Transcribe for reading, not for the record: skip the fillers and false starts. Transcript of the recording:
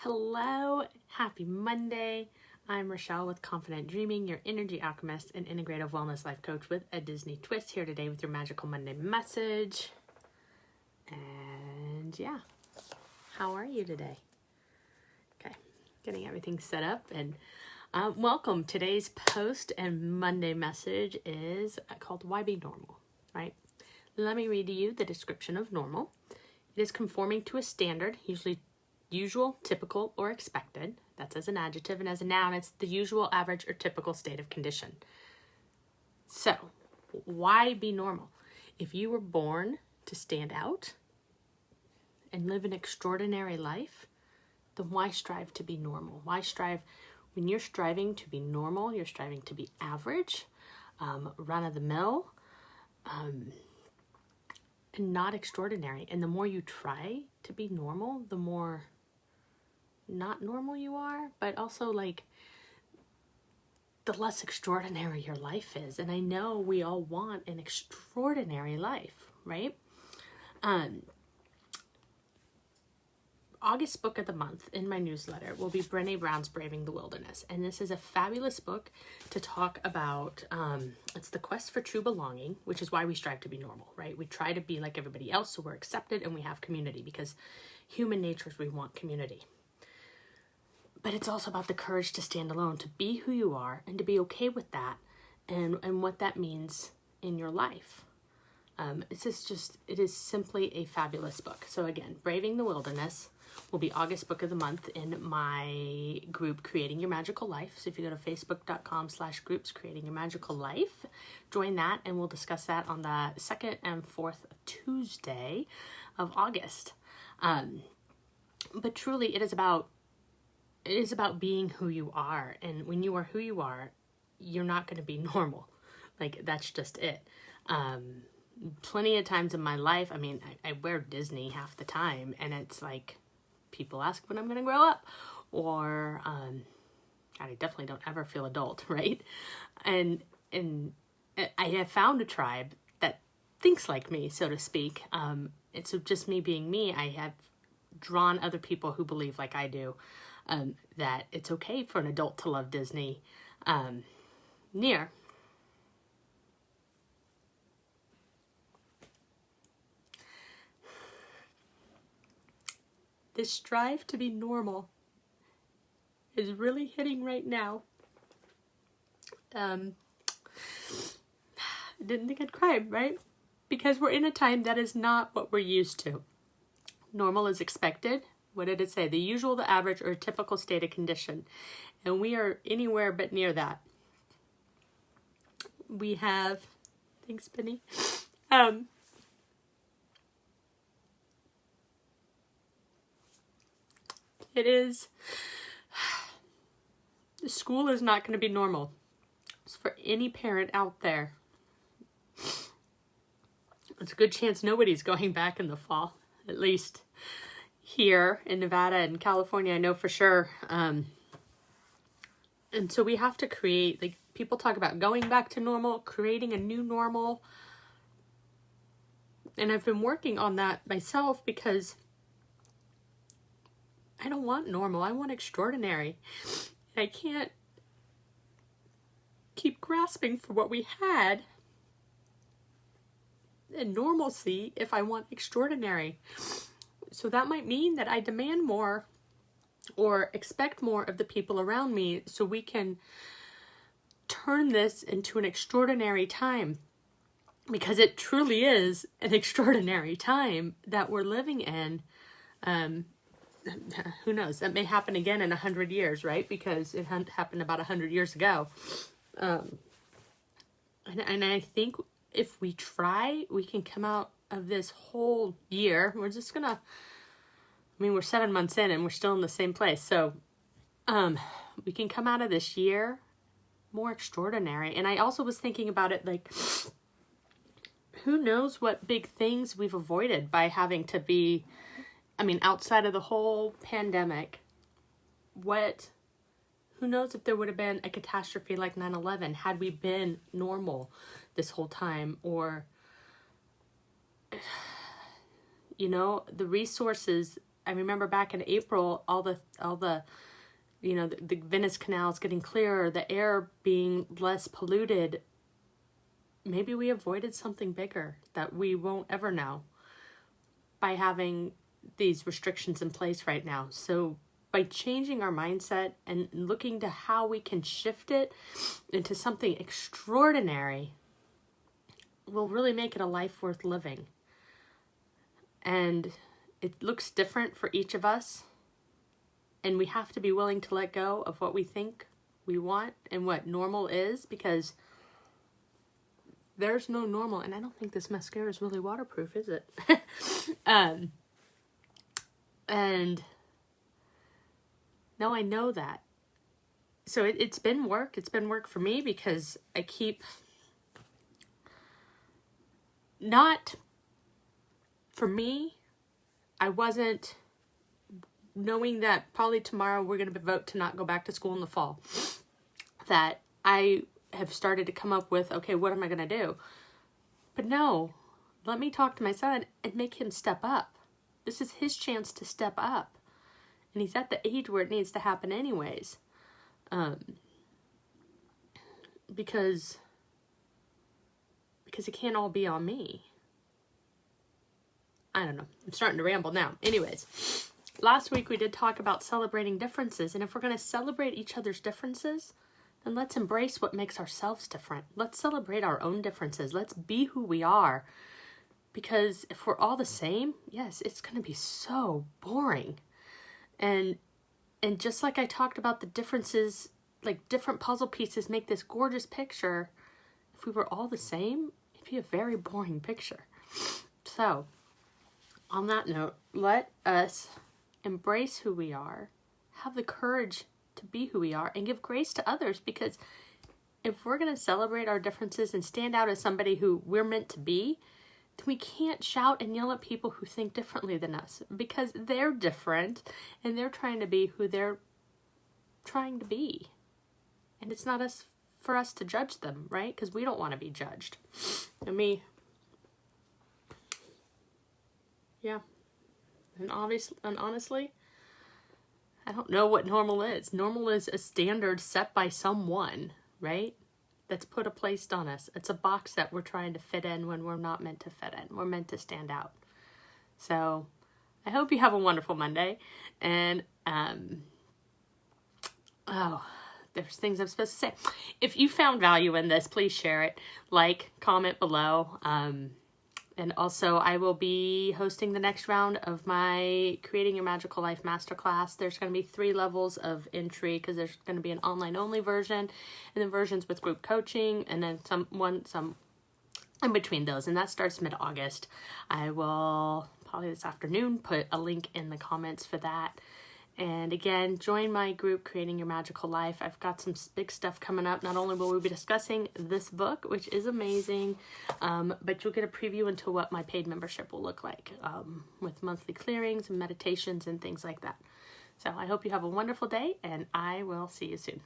Hello, happy Monday. I'm Rochelle with Confident Dreaming, your energy alchemist and integrative wellness life coach with a Disney twist, here today with your magical Monday message. And yeah, how are you today? Okay, getting everything set up and welcome. Today's post and Monday message is called Why Be Normal, right? Let me read to you the description of normal. It is conforming to a standard, usually usual, typical, or expected. That's as an adjective, and as a noun, it's the usual, average, or typical state of condition. So, why be normal? If you were born to stand out and live an extraordinary life, then why strive to be normal? Why strive? When you're striving to be normal, you're striving to be average, run-of-the-mill, and not extraordinary. And the more you try to be normal, the more not normal you are, but also like the less extraordinary your life is. And I know we all want an extraordinary life, right? August book of the month in my newsletter will be Brené Brown's Braving the Wilderness. And this is a fabulous book to talk about. It's the quest for true belonging, which is why we strive to be normal, right? We try to be like everybody else so we're accepted and we have community, because human nature is we want community. But it's also about the courage to stand alone, to be who you are and to be okay with that and what that means in your life. It is simply a fabulous book. So again, Braving the Wilderness will be August book of the month in my group, Creating Your Magical Life. So if you go to facebook.com/groups, Creating Your Magical Life, join that and we'll discuss that on the 2nd and 4th Tuesday of August. But truly it is about being who you are. And when you are who you are, you're not going to be normal. Like, that's just it. Plenty of times in my life, I mean, I wear Disney half the time, and it's like, people ask when I'm going to grow up, or I definitely don't ever feel adult, right? And I have found a tribe that thinks like me, so to speak. It's just me being me. I have drawn other people who believe like I do, that it's okay for an adult to love Disney near. This strive to be normal is really hitting right now. I didn't think I'd cry, right? Because we're in a time that is not what we're used to. Normal is expected. What did it say? The usual, the average, or typical state of condition. And we are anywhere but near that. We have, thanks, Penny. School is not going to be normal. So for any parent out there, it's a good chance nobody's going back in the fall, at least here in Nevada and California, I know for sure. And so we have to create, like, people talk about going back to normal, creating a new normal. And I've been working on that myself because I don't want normal. I want extraordinary. I can't keep grasping for what we had in normalcy if I want extraordinary. So that might mean that I demand more or expect more of the people around me so we can turn this into an extraordinary time. Because it truly is an extraordinary time that we're living in. Who knows? That may happen again in 100 years, right? Because it happened about 100 years ago. And I think if we try, we can come out of this whole year. We're 7 months in and we're still in the same place. So we can come out of this year more extraordinary. And I also was thinking about it, like, who knows what big things we've avoided by having to be, outside of the whole pandemic, who knows if there would have been a catastrophe like 9/11 had we been normal this whole time, or, the resources I remember back in April, all the the Venice Canal is getting clearer, the air being less polluted. Maybe we avoided something bigger that we won't ever know by having these restrictions in place right now. So by changing our mindset and looking to how we can shift it into something extraordinary, will really make it a life worth living. And it looks different for each of us. And we have to be willing to let go of what we think we want and what normal is, because there's no normal. And I don't think this mascara is really waterproof, is it? And no, I know that. So it's been work. It's been work for me, because I keep not, for me, I wasn't knowing that probably tomorrow we're going to vote to not go back to school in the fall. That I have started to come up with, okay, what am I going to do? But no, let me talk to my son and make him step up. This is his chance to step up. And he's at the age where it needs to happen anyways. Because it can't all be on me. I don't know. I'm starting to ramble now. Anyways, last week we did talk about celebrating differences. And if we're going to celebrate each other's differences, then let's embrace what makes ourselves different. Let's celebrate our own differences. Let's be who we are. Because if we're all the same, yes, it's going to be so boring. And just like I talked about the differences, like different puzzle pieces make this gorgeous picture. If we were all the same, it'd be a very boring picture. So, on that note, let us embrace who we are, have the courage to be who we are, and give grace to others, because if we're going to celebrate our differences and stand out as somebody who we're meant to be, then we can't shout and yell at people who think differently than us, because they're different and they're trying to be who they're trying to be. And it's not for us to judge them, right? Because we don't want to be judged. And yeah. And honestly, I don't know what normal is. Normal is a standard set by someone, right? That's placed on us. It's a box that we're trying to fit in when we're not meant to fit in. We're meant to stand out. So I hope you have a wonderful Monday. And, there's things I'm supposed to say. If you found value in this, please share it. Like, comment below. And also, I will be hosting the next round of my Creating Your Magical Life Masterclass. There's going to be 3 levels of entry, because there's going to be an online-only version, and then versions with group coaching, and then some in between those. And that starts mid-August. I will, probably this afternoon, put a link in the comments for that. And again, join my group, Creating Your Magical Life. I've got some big stuff coming up. Not only will we be discussing this book, which is amazing, but you'll get a preview into what my paid membership will look like, with monthly clearings and meditations and things like that. So I hope you have a wonderful day, and I will see you soon.